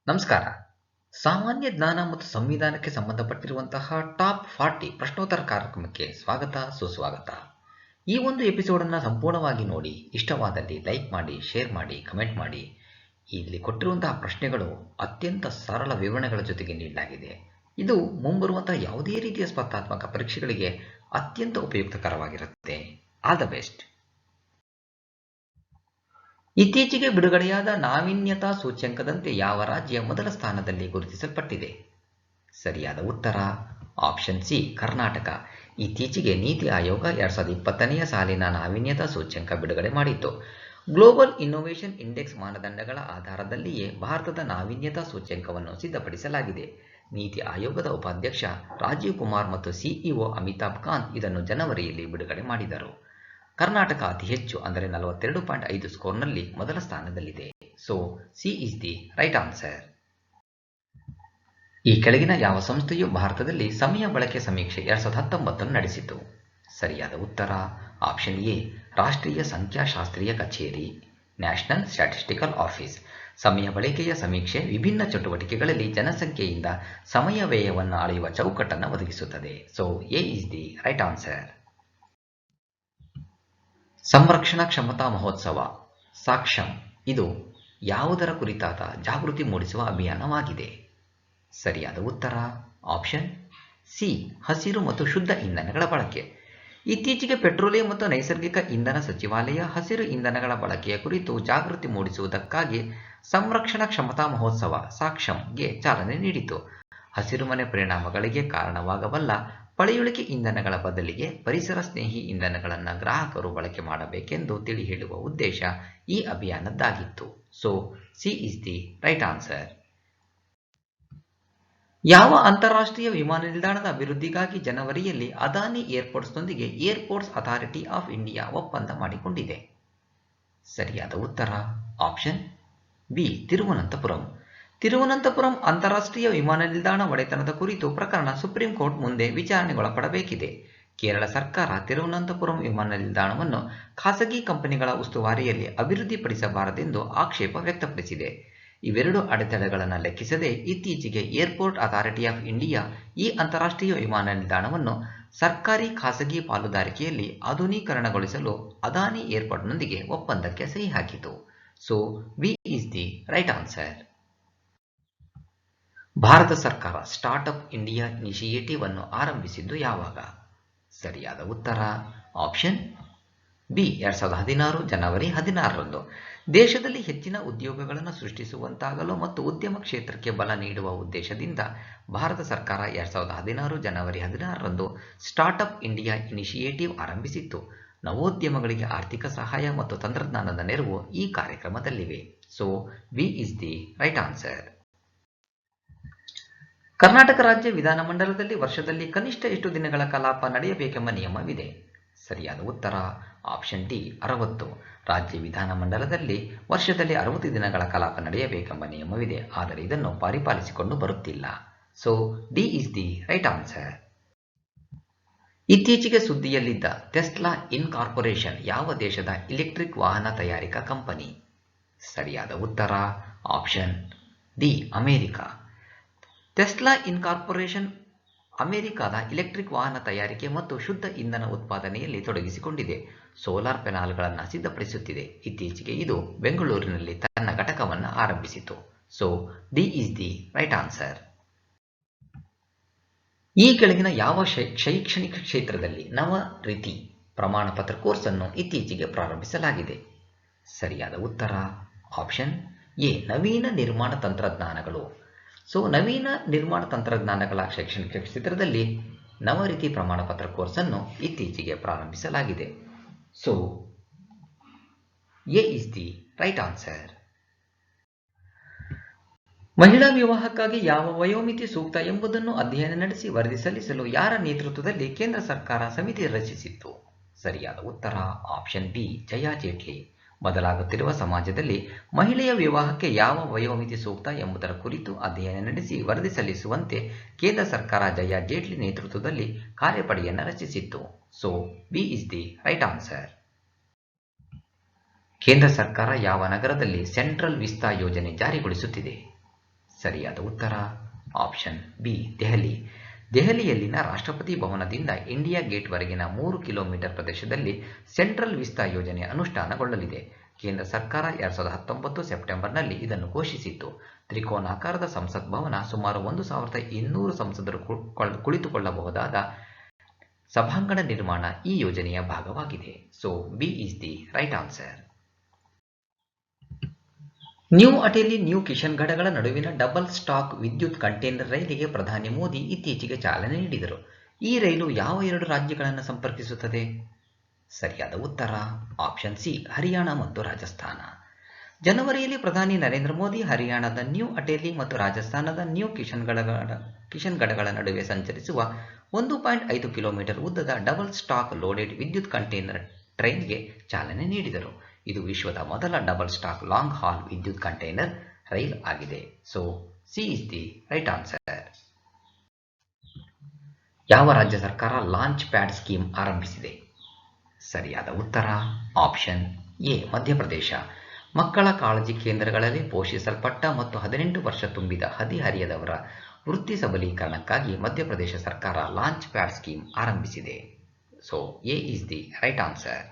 ನಮಸ್ಕಾರ. ಸಾಮಾನ್ಯ ಜ್ಞಾನ ಮತ್ತು ಸಂವಿಧಾನಕ್ಕೆ ಸಂಬಂಧಪಟ್ಟಿರುವಂತಹ ಟಾಪ್ 40 ಪ್ರಶ್ನೋತ್ತರ ಕಾರ್ಯಕ್ರಮಕ್ಕೆ ಸ್ವಾಗತ ಸುಸ್ವಾಗತ. ಈ ಒಂದು ಎಪಿಸೋಡನ್ನು ಸಂಪೂರ್ಣವಾಗಿ ನೋಡಿ, ಇಷ್ಟವಾದಲ್ಲಿ ಲೈಕ್ ಮಾಡಿ, ಶೇರ್ ಮಾಡಿ, ಕಮೆಂಟ್ ಮಾಡಿ. ಇಲ್ಲಿ ಕೊಟ್ಟಿರುವಂತಹ ಪ್ರಶ್ನೆಗಳು ಅತ್ಯಂತ ಸರಳ ವಿವರಣೆಗಳ ಜೊತೆಗೆ ನೀಡಲಾಗಿದೆ. ಇದು ಮುಂಬರುವಂತಹ ಯಾವುದೇ ರೀತಿಯ ಸ್ಪರ್ಧಾತ್ಮಕ ಪರೀಕ್ಷೆಗಳಿಗೆ ಅತ್ಯಂತ ಉಪಯುಕ್ತಕರವಾಗಿರುತ್ತೆ. All the best. ಇತ್ತೀಚೆಗೆ ಬಿಡುಗಡೆಯಾದ ನಾವೀನ್ಯತಾ ಸೂಚ್ಯಂಕದಂತೆ ಯಾವ ರಾಜ್ಯ ಮೊದಲ ಸ್ಥಾನದಲ್ಲಿ ಗುರುತಿಸಲ್ಪಟ್ಟಿದೆ? ಸರಿಯಾದ ಉತ್ತರ ಆಪ್ಷನ್ ಸಿ, ಕರ್ನಾಟಕ. ಇತ್ತೀಚೆಗೆ ನೀತಿ ಆಯೋಗ 2020ನೇ ಸಾಲಿನ ನಾವೀನ್ಯತಾ ಸೂಚ್ಯಂಕ ಬಿಡುಗಡೆ ಮಾಡಿತ್ತು. ಗ್ಲೋಬಲ್ ಇನ್ನೋವೇಷನ್ ಇಂಡೆಕ್ಸ್ ಮಾನದಂಡಗಳ ಆಧಾರದಲ್ಲಿಯೇ ಭಾರತದ ನಾವೀನ್ಯತಾ ಸೂಚ್ಯಂಕವನ್ನು ಸಿದ್ಧಪಡಿಸಲಾಗಿದೆ. ನೀತಿ ಆಯೋಗದ ಉಪಾಧ್ಯಕ್ಷ ರಾಜೀವ್ ಕುಮಾರ್ ಮತ್ತು ಸಿಇಒ ಅಮಿತಾಬ್ ಕಾಂತ್ ಇದನ್ನು ಜನವರಿಯಲ್ಲಿ ಬಿಡುಗಡೆ ಮಾಡಿದರು. ಕರ್ನಾಟಕ ಅತಿ ಹೆಚ್ಚು ಅಂದರೆ 42.5 ಸ್ಕೋರ್ನಲ್ಲಿ ಮೊದಲ ಸ್ಥಾನದಲ್ಲಿದೆ. So C is the right answer. ಈ ಕೆಳಗಿನ ಯಾವ ಸಂಸ್ಥೆಯು ಭಾರತದಲ್ಲಿ ಸಮಯ ಬಳಕೆ ಸಮೀಕ್ಷೆ 2019 ನಡೆಸಿತು? ಸರಿಯಾದ ಉತ್ತರ ಆಪ್ಷನ್ ಎ, ರಾಷ್ಟ್ರೀಯ ಸಂಖ್ಯಾಶಾಸ್ತ್ರೀಯ ಕಚೇರಿ, ನ್ಯಾಷನಲ್ ಸ್ಟ್ಯಾಟಿಸ್ಟಿಕಲ್ ಆಫೀಸ್. ಸಮಯ ಬಳಕೆಯ ಸಮೀಕ್ಷೆ ವಿಭಿನ್ನ ಚಟುವಟಿಕೆಗಳಲ್ಲಿ ಜನಸಂಖ್ಯೆಯಿಂದ ಸಮಯ ವ್ಯಯವನ್ನು ಅಳೆಯುವ ಚೌಕಟ್ಟನ್ನು ಒದಗಿಸುತ್ತದೆ. So A is the right answer. ಸಂರಕ್ಷಣಾ ಕ್ಷಮತಾ ಮಹೋತ್ಸವ ಸಾಕ್ಷಂ ಇದು ಯಾವುದರ ಕುರಿತಾದ ಜಾಗೃತಿ ಮೂಡಿಸುವ ಅಭಿಯಾನವಾಗಿದೆ? ಸರಿಯಾದ ಉತ್ತರ ಆಪ್ಷನ್ ಸಿ, ಹಸಿರು ಮತ್ತು ಶುದ್ಧ ಇಂಧನಗಳ ಬಳಕೆ. ಇತ್ತೀಚೆಗೆ ಪೆಟ್ರೋಲಿಯಂ ಮತ್ತು ನೈಸರ್ಗಿಕ ಇಂಧನ ಸಚಿವಾಲಯ ಹಸಿರು ಇಂಧನಗಳ ಬಳಕೆಯ ಕುರಿತು ಜಾಗೃತಿ ಮೂಡಿಸುವುದಕ್ಕಾಗಿ ಸಂರಕ್ಷಣಾ ಕ್ಷಮತಾ ಮಹೋತ್ಸವ ಸಾಕ್ಷಂಗೆ ಚಾಲನೆ ನೀಡಿತು. ಹಸಿರುಮನೆ ಪರಿಣಾಮಗಳಿಗೆ ಕಾರಣವಾಗಬಲ್ಲ ಪಳೆಯುಳಿಕೆ ಇಂಧನಗಳ ಬದಲಿಗೆ ಪರಿಸರ ಸ್ನೇಹಿ ಇಂಧನಗಳನ್ನು ಗ್ರಾಹಕರು ಬಳಕೆ ಮಾಡಬೇಕೆಂದು ತಿಳಿ ಹೇಳುವ ಉದ್ದೇಶ ಈ ಅಭಿಯಾನದ್ದಾಗಿತ್ತು. So C is the right answer. ಯಾವ ಅಂತಾರಾಷ್ಟ್ರೀಯ ವಿಮಾನ ನಿಲ್ದಾಣದ ಅಭಿವೃದ್ಧಿಗಾಗಿ ಜನವರಿಯಲ್ಲಿ ಅದಾನಿ ಏರ್ಪೋರ್ಟ್ಸ್ನೊಂದಿಗೆ ಏರ್ಪೋರ್ಟ್ಸ್ ಅಥಾರಿಟಿ ಆಫ್ ಇಂಡಿಯಾ ಒಪ್ಪಂದ ಮಾಡಿಕೊಂಡಿದೆ? ಸರಿಯಾದ ಉತ್ತರ ಆಪ್ಷನ್ ಬಿ, ತಿರುವನಂತಪುರಂ. ತಿರುವನಂತಪುರಂ ಅಂತಾರಾಷ್ಟ್ರೀಯ ವಿಮಾನ ನಿಲ್ದಾಣ ಒಡೆತನದ ಕುರಿತು ಪ್ರಕರಣ ಸುಪ್ರೀಂ ಕೋರ್ಟ್ ಮುಂದೆ ವಿಚಾರಣೆಗೊಳಪಡಬೇಕಿದೆ. ಕೇರಳ ಸರ್ಕಾರ ತಿರುವನಂತಪುರಂ ವಿಮಾನ ನಿಲ್ದಾಣವನ್ನು ಖಾಸಗಿ ಕಂಪನಿಗಳ ಉಸ್ತುವಾರಿಯಲ್ಲಿ ಅಭಿವೃದ್ಧಿಪಡಿಸಬಾರದೆಂದು ಆಕ್ಷೇಪ ವ್ಯಕ್ತಪಡಿಸಿದೆ. ಇವೆರಡು ಅಡೆತಡೆಗಳನ್ನು ಲೆಕ್ಕಿಸದೆ ಇತ್ತೀಚೆಗೆ ಏರ್ಪೋರ್ಟ್ ಅಥಾರಿಟಿ ಆಫ್ ಇಂಡಿಯಾ ಈ ಅಂತಾರಾಷ್ಟ್ರೀಯ ವಿಮಾನ ನಿಲ್ದಾಣವನ್ನು ಸರ್ಕಾರಿ ಖಾಸಗಿ ಪಾಲುದಾರಿಕೆಯಲ್ಲಿ ಆಧುನೀಕರಣಗೊಳಿಸಲು ಅದಾನಿ ಏರ್ಪೋರ್ಟ್ನೊಂದಿಗೆ ಒಪ್ಪಂದಕ್ಕೆ ಸಹಿ ಹಾಕಿತು. So B is the right answer. Bharat ಸರ್ಕಾರ ಸ್ಟಾರ್ಟ್ಅಪ್ ಇಂಡಿಯಾ ಇನಿಷಿಯೇಟಿವ್ ಅನ್ನು ಆರಂಭಿಸಿದ್ದು ಯಾವಾಗ? ಸರಿಯಾದ ಉತ್ತರ ಆಪ್ಷನ್ ಬಿ, 2016 ಜನವರಿ 16ರಂದು. ದೇಶದಲ್ಲಿ ಹೆಚ್ಚಿನ ಉದ್ಯೋಗಗಳನ್ನು ಸೃಷ್ಟಿಸುವಂತಾಗಲು ಮತ್ತು ಉದ್ಯಮ ಕ್ಷೇತ್ರಕ್ಕೆ ಬಲ ನೀಡುವ ಉದ್ದೇಶದಿಂದ ಭಾರತ ಸರ್ಕಾರ 2016 ಜನವರಿ 16ರಂದು ಸ್ಟಾರ್ಟ್ಅಪ್ ಇಂಡಿಯಾ ಇನಿಷಿಯೇಟಿವ್ ಆರಂಭಿಸಿತ್ತು. ನವೋದ್ಯಮಗಳಿಗೆ ಆರ್ಥಿಕ ಸಹಾಯ ಮತ್ತು ತಂತ್ರಜ್ಞಾನದ ನೆರವು ಈ ಕಾರ್ಯಕ್ರಮದಲ್ಲಿವೆ. So B is the right answer. Karnataka ರಾಜ್ಯ ವಿಧಾನಮಂಡಲದಲ್ಲಿ ವರ್ಷದಲ್ಲಿ ಕನಿಷ್ಠ ಎಷ್ಟು ದಿನಗಳ ಕಲಾಪ ನಡೆಯಬೇಕೆಂಬ ನಿಯಮವಿದೆ? ಸರಿಯಾದ ಉತ್ತರ ಆಪ್ಷನ್ ಡಿ, 60. ರಾಜ್ಯ ವಿಧಾನಮಂಡಲದಲ್ಲಿ ವರ್ಷದಲ್ಲಿ 60 ದಿನಗಳ ಕಲಾಪ ನಡೆಯಬೇಕೆಂಬ ನಿಯಮವಿದೆ, ಆದರೆ ಇದನ್ನು ಪರಿಪಾಲಿಸಿಕೊಂಡು ಬರುತ್ತಿಲ್ಲ. So D is the right answer. ಇತ್ತೀಚೆಗೆ ಸುದ್ದಿಯಲ್ಲಿದ್ದ ಟೆಸ್ಲಾ ಇನ್ಕಾರ್ಪೊರೇಷನ್ ಯಾವ ದೇಶದ ಇಲೆಕ್ಟ್ರಿಕ್ ವಾಹನ ತಯಾರಿಕಾ ಕಂಪನಿ? ಸರಿಯಾದ ಉತ್ತರ option D, America. Tesla incorporation ಅಮೆರಿಕದ ಇಲೆಕ್ಟ್ರಿಕ್ ವಾಹನ ತಯಾರಿಕೆ ಮತ್ತು ಶುದ್ಧ ಇಂಧನ ಉತ್ಪಾದನೆಯಲ್ಲಿ ತೊಡಗಿಸಿಕೊಂಡಿದೆ. ಸೋಲಾರ್ ಪ್ಯಾನಲ್ಗಳನ್ನು ಸಿದ್ಧಪಡಿಸುತ್ತಿದೆ. ಇತ್ತೀಚೆಗೆ ಇದು ಬೆಂಗಳೂರಿನಲ್ಲಿ ತನ್ನ ಘಟಕವನ್ನು ಆರಂಭಿಸಿತು. So D is the right answer. ಈ ಕೆಳಗಿನ ಯಾವ ಶೈಕ್ಷಣಿಕ ಕ್ಷೇತ್ರದಲ್ಲಿ ನವರೀತಿ ಪ್ರಮಾಣಪತ್ರ ಕೋರ್ಸ್ ಅನ್ನು ಇತ್ತೀಚೆಗೆ ಪ್ರಾರಂಭಿಸಲಾಗಿದೆ? ಸರಿಯಾದ ಉತ್ತರ ಆಪ್ಷನ್ ಎ, ನವೀನ ನಿರ್ಮಾಣ ತಂತ್ರಜ್ಞಾನಗಳು. ಸೊ ನವೀನ ನಿರ್ಮಾಣ ತಂತ್ರಜ್ಞಾನಗಳ ಶೈಕ್ಷಣಿಕ ಕ್ಷೇತ್ರದಲ್ಲಿ ನವರೀತಿ ಪ್ರಮಾಣಪತ್ರ ಕೋರ್ಸ್ ಅನ್ನು ಇತ್ತೀಚೆಗೆ ಪ್ರಾರಂಭಿಸಲಾಗಿದೆ. So A is the right answer. ಮಹಿಳಾ ವಿವಾಹಕ್ಕಾಗಿ ಯಾವ ವಯೋಮಿತಿ ಸೂಕ್ತ ಎಂಬುದನ್ನು ಅಧ್ಯಯನ ನಡೆಸಿ ವರದಿ ಸಲ್ಲಿಸಲು ಯಾರ ನೇತೃತ್ವದಲ್ಲಿ ಕೇಂದ್ರ ಸರ್ಕಾರ ಸಮಿತಿ ರಚಿಸಿತ್ತು? ಸರಿಯಾದ ಉತ್ತರ ಆಪ್ಷನ್ ಬಿ, ಜಯಾ ಜೇಟ್ಲಿ. ಬದಲಾಗುತ್ತಿರುವ ಸಮಾಜದಲ್ಲಿ ಮಹಿಳೆಯ ವಿವಾಹಕ್ಕೆ ಯಾವ ವಯೋಮಿತಿ ಸೂಕ್ತ ಎಂಬುದರ ಕುರಿತು ಅಧ್ಯಯನ ನಡೆಸಿ ವರದಿ ಸಲ್ಲಿಸುವಂತೆ ಕೇಂದ್ರ ಸರ್ಕಾರ ಜಯಾ ಜೇಟ್ಲಿ ನೇತೃತ್ವದಲ್ಲಿ ಕಾರ್ಯಪಡೆಯನ್ನು ರಚಿಸಿತ್ತು. So B is the right answer. ಕೇಂದ್ರ ಸರ್ಕಾರ ಯಾವ ನಗರದಲ್ಲಿ ಸೆಂಟ್ರಲ್ ವಿಸ್ತಾ ಯೋಜನೆ ಜಾರಿಗೊಳಿಸುತ್ತಿದೆ? ಸರಿಯಾದ ಉತ್ತರ ಆಪ್ಷನ್ ಬಿ ದೆಹಲಿ. ದೆಹಲಿಯಲ್ಲಿನ ರಾಷ್ಟ್ರಪತಿ ಭವನದಿಂದ ಇಂಡಿಯಾ ಗೇಟ್ವರೆಗಿನ 3 ಕಿಲೋಮೀಟರ್ ಪ್ರದೇಶದಲ್ಲಿ ಸೆಂಟ್ರಲ್ ವಿಸ್ತಾ ಯೋಜನೆ ಅನುಷ್ಠಾನಗೊಳ್ಳಲಿದೆ. ಕೇಂದ್ರ ಸರ್ಕಾರ 2019 ಸೆಪ್ಟೆಂಬರ್ನಲ್ಲಿ ಇದನ್ನು ಘೋಷಿಸಿತ್ತು. ತ್ರಿಕೋನಾಕಾರದ ಸಂಸತ್ ಭವನ ಸುಮಾರು 1200 ಸಂಸದರು ಕುಳಿತುಕೊಳ್ಳಬಹುದಾದ ಸಭಾಂಗಣ ನಿರ್ಮಾಣ ಈ ಯೋಜನೆಯ ಭಾಗವಾಗಿದೆ. So B is the right answer. New Ateli new ಕಿಶನ್ಗಢಗಳ ನಡುವಿನ ಡಬಲ್ ಸ್ಟಾಕ್ ವಿದ್ಯುತ್ ಕಂಟೈನರ್ ರೈಲಿಗೆ ಪ್ರಧಾನಿ ಮೋದಿ ಇತ್ತೀಚೆಗೆ ಚಾಲನೆ ನೀಡಿದರು. ಈ ರೈಲು ಯಾವ 2 ರಾಜ್ಯಗಳನ್ನು ಸಂಪರ್ಕಿಸುತ್ತದೆ? ಸರಿಯಾದ ಉತ್ತರ ಆಪ್ಷನ್ ಸಿ ಹರಿಯಾಣ ಮತ್ತು ರಾಜಸ್ಥಾನ. ಜನವರಿಯಲ್ಲಿ ಪ್ರಧಾನಿ ನರೇಂದ್ರ ಮೋದಿ ಹರಿಯಾಣದ ನ್ಯೂ ಅಟೆಲಿ ಮತ್ತು ರಾಜಸ್ಥಾನದ ನ್ಯೂ ಕಿಶನ್ಗಢಗಳ ನಡುವೆ ಸಂಚರಿಸುವ 1.5 ಕಿಲೋಮೀಟರ್ ಉದ್ದದ ಡಬಲ್ ಸ್ಟಾಕ್ ಲೋಡೆಡ್ ವಿದ್ಯುತ್ ಕಂಟೈನರ್ ಟ್ರೈನ್ಗೆ ಚಾಲನೆ ನೀಡಿದರು. ಇದು ವಿಶ್ವದ ಮೊದಲ ಡಬಲ್ ಸ್ಟಾಕ್ ಲಾಂಗ್ ಹಾಲ್ ವಿದ್ಯುತ್ ಕಂಟೈನರ್ ರೈಲ್ ಆಗಿದೆ. So C is the right answer. ಯಾವ ರಾಜ್ಯ ಸರ್ಕಾರ ಲಾಂಚ್ ಪ್ಯಾಡ್ ಸ್ಕೀಮ್ ಆರಂಭಿಸಿದೆ? ಸರಿಯಾದ ಉತ್ತರ ಆಪ್ಷನ್ ಎ ಮಧ್ಯಪ್ರದೇಶ. ಮಕ್ಕಳ ಕಾಳಜಿ ಕೇಂದ್ರಗಳಲ್ಲಿ ಪೋಷಿಸಲ್ಪಟ್ಟ ಮತ್ತು 18 ವರ್ಷ ತುಂಬಿದ ಹದಿಹರೆಯದವರ ವೃತ್ತಿ ಸಬಲೀಕರಣಕ್ಕಾಗಿ ಮಧ್ಯಪ್ರದೇಶ ಸರ್ಕಾರ ಲಾಂಚ್ ಪ್ಯಾಡ್ ಸ್ಕೀಮ್ ಆರಂಭಿಸಿದೆ. So A is the right answer.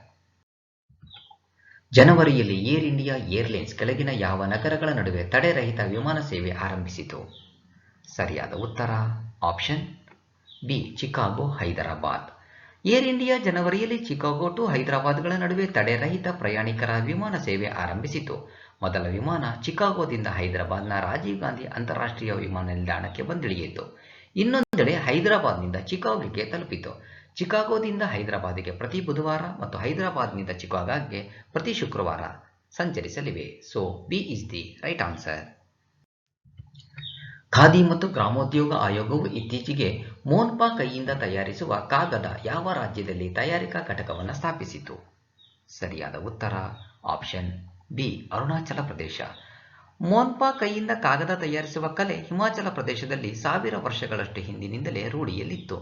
ಜನವರಿಯಲ್ಲಿ ಏರ್ ಇಂಡಿಯಾ ಏರ್ಲೈನ್ಸ್ ಕೆಳಗಿನ ಯಾವ ನಗರಗಳ ನಡುವೆ ತಡೆರಹಿತ ವಿಮಾನ ಸೇವೆ ಆರಂಭಿಸಿತು? ಸರಿಯಾದ ಉತ್ತರ option B Chicago Hyderabad. Air India ಜನವರಿಯಲ್ಲಿ ಚಿಕಾಗೋ ಟು ಹೈದರಾಬಾದ್ಗಳ ನಡುವೆ ತಡೆರಹಿತ ಪ್ರಯಾಣಿಕರ ವಿಮಾನ ಸೇವೆ ಆರಂಭಿಸಿತು. ಮೊದಲ ವಿಮಾನ ಚಿಕಾಗೋದಿಂದ ಹೈದರಾಬಾದ್ನ ರಾಜೀವ್ ಗಾಂಧಿ ಅಂತಾರಾಷ್ಟ್ರೀಯ ವಿಮಾನ ನಿಲ್ದಾಣಕ್ಕೆ ಬಂದಿಳಿಯಿತು. ಇನ್ನೊಂದೆಡೆ ಹೈದರಾಬಾದ್ನಿಂದ ಚಿಕಾಗೋಗೆ ತಲುಪಿತು. ಚಿಕಾಗೋದಿಂದ ಹೈದರಾಬಾದ್ಗೆ ಪ್ರತಿ ಬುಧವಾರ ಮತ್ತು ಹೈದರಾಬಾದ್ನಿಂದ ಚಿಕಾಗೋಗೆ ಪ್ರತಿ ಶುಕ್ರವಾರ ಸಂಚರಿಸಲಿವೆ. So B is the right answer. Khadi ಮತ್ತು ಗ್ರಾಮೋದ್ಯೋಗ ಆಯೋಗವು ಇತ್ತೀಚೆಗೆ ಮೋನ್ಪಾ ಕೈಯಿಂದ ತಯಾರಿಸುವ ಕಾಗದ ಯಾವ ರಾಜ್ಯದಲ್ಲಿ ತಯಾರಿಕಾ ಘಟಕವನ್ನು ಸ್ಥಾಪಿಸಿತು? ಸರಿಯಾದ ಉತ್ತರ ಆಪ್ಷನ್ ಬಿ ಅರುಣಾಚಲ ಪ್ರದೇಶ. ಮೋನ್ಪಾ ಕೈಯಿಂದ ಕಾಗದ ತಯಾರಿಸುವ ಕಲೆ ಹಿಮಾಚಲ ಪ್ರದೇಶದಲ್ಲಿ 1000 ವರ್ಷಗಳಷ್ಟು ಹಿಂದಿನಿಂದಲೇ ರೂಢಿಯಲ್ಲಿತ್ತು.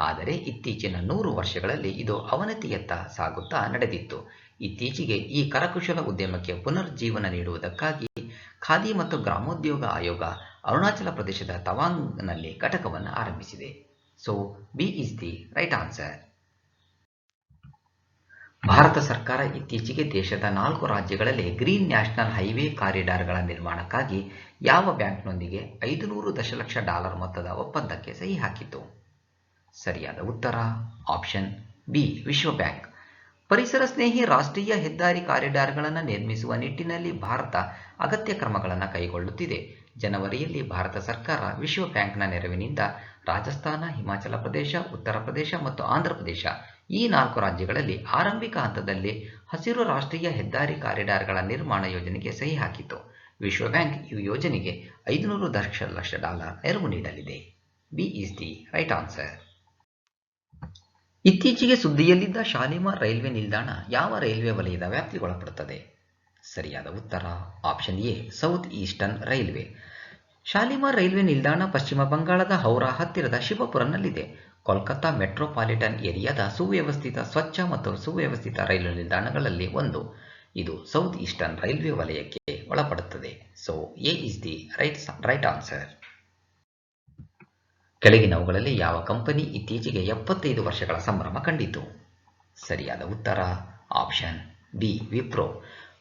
ಆದರೆ ಇತ್ತೀಚಿನ 100 ವರ್ಷಗಳಲ್ಲಿ ಇದು ಅವನತಿಯತ್ತ ಸಾಗುತ್ತಾ ನಡೆದಿತ್ತು. ಇತ್ತೀಚೆಗೆ ಈ ಕರಕುಶಲ ಉದ್ಯಮಕ್ಕೆ ಪುನರ್ಜೀವನ ನೀಡುವುದಕ್ಕಾಗಿ ಖಾದಿ ಮತ್ತು ಗ್ರಾಮೋದ್ಯೋಗ ಆಯೋಗ ಅರುಣಾಚಲ ಪ್ರದೇಶದ ತವಾಂಗ್ನಲ್ಲಿ ಘಟಕವನ್ನು ಆರಂಭಿಸಿದೆ. So B is the right answer. Bharat ಸರ್ಕಾರ ಇತ್ತೀಚೆಗೆ ದೇಶದ 4 ರಾಜ್ಯಗಳಲ್ಲಿ ಗ್ರೀನ್ ನ್ಯಾಷನಲ್ ಹೈವೇ ಕಾರಿಡಾರ್ಗಳ ನಿರ್ಮಾಣಕ್ಕಾಗಿ ಯಾವ ಬ್ಯಾಂಕ್ನೊಂದಿಗೆ $500 ದಶಲಕ್ಷ ಮೊತ್ತದ ಒಪ್ಪಂದಕ್ಕೆ ಸಹಿ ಹಾಕಿತು? ಸರಿಯಾದ ಉತ್ತರ ಆಪ್ಷನ್ ಬಿ ವಿಶ್ವ ಬ್ಯಾಂಕ್. ಪರಿಸರ ಸ್ನೇಹಿ ರಾಷ್ಟ್ರೀಯ ಹೆದ್ದಾರಿ ಕಾರಿಡಾರ್ಗಳನ್ನು ನಿರ್ಮಿಸುವ ನಿಟ್ಟಿನಲ್ಲಿ ಭಾರತ ಅಗತ್ಯ ಕ್ರಮಗಳನ್ನು ಕೈಗೊಳ್ಳುತ್ತಿದೆ. ಜನವರಿಯಲ್ಲಿ ಭಾರತ ಸರ್ಕಾರ ವಿಶ್ವ ಬ್ಯಾಂಕ್ನ ನೆರವಿನಿಂದ ರಾಜಸ್ಥಾನ, ಹಿಮಾಚಲ ಪ್ರದೇಶ, ಉತ್ತರ ಪ್ರದೇಶ ಮತ್ತು ಆಂಧ್ರಪ್ರದೇಶ ಈ 4 ರಾಜ್ಯಗಳಲ್ಲಿ ಆರಂಭಿಕ ಹಂತದಲ್ಲಿ ಹಸಿರು ರಾಷ್ಟ್ರೀಯ ಹೆದ್ದಾರಿ ಕಾರಿಡಾರ್ಗಳ ನಿರ್ಮಾಣ ಯೋಜನೆಗೆ ಸಹಿ ಹಾಕಿತು. ವಿಶ್ವ ಬ್ಯಾಂಕ್ ಈ ಯೋಜನೆಗೆ $500 ದಶಲಕ್ಷ ನೆರವು ನೀಡಲಿದೆ. B is the right answer. ಇತ್ತೀಚೆಗೆ ಸುದ್ದಿಯಲ್ಲಿದ್ದ ಶಾಲಿಮಾರ್ ರೈಲ್ವೆ ನಿಲ್ದಾಣ ಯಾವ ರೈಲ್ವೆ ವಲಯದ ವ್ಯಾಪ್ತಿಗೊಳಪಡುತ್ತದೆ? ಸರಿಯಾದ ಉತ್ತರ option A south eastern railway. Shalimar railway ನಿಲ್ದಾಣ ಪಶ್ಚಿಮ ಬಂಗಾಳದ ಹೌರಾ ಹತ್ತಿರದ ಶಿವಪುರನಲ್ಲಿದೆ. ಕೋಲ್ಕತ್ತಾ ಮೆಟ್ರೋಪಾಲಿಟನ್ ಏರಿಯಾದ ಸುವ್ಯವಸ್ಥಿತ, ಸ್ವಚ್ಛ ಮತ್ತು ಸುವ್ಯವಸ್ಥಿತ ರೈಲು ನಿಲ್ದಾಣಗಳಲ್ಲಿ ಒಂದು. ಇದು ಸೌತ್ ಈಸ್ಟರ್ನ್ ರೈಲ್ವೆ ವಲಯಕ್ಕೆ ಒಳಪಡುತ್ತದೆ. So A is the right answer. ಕೆಳಗಿನವುಗಳಲ್ಲಿ ಯಾವ ಕಂಪನಿ ಇತ್ತೀಚೆಗೆ 75 ವರ್ಷಗಳ ಸಂಭ್ರಮ ಕಂಡಿತು? ಸರಿಯಾದ ಉತ್ತರ ಆಪ್ಷನ್ ಬಿ ವಿಪ್ರೋ.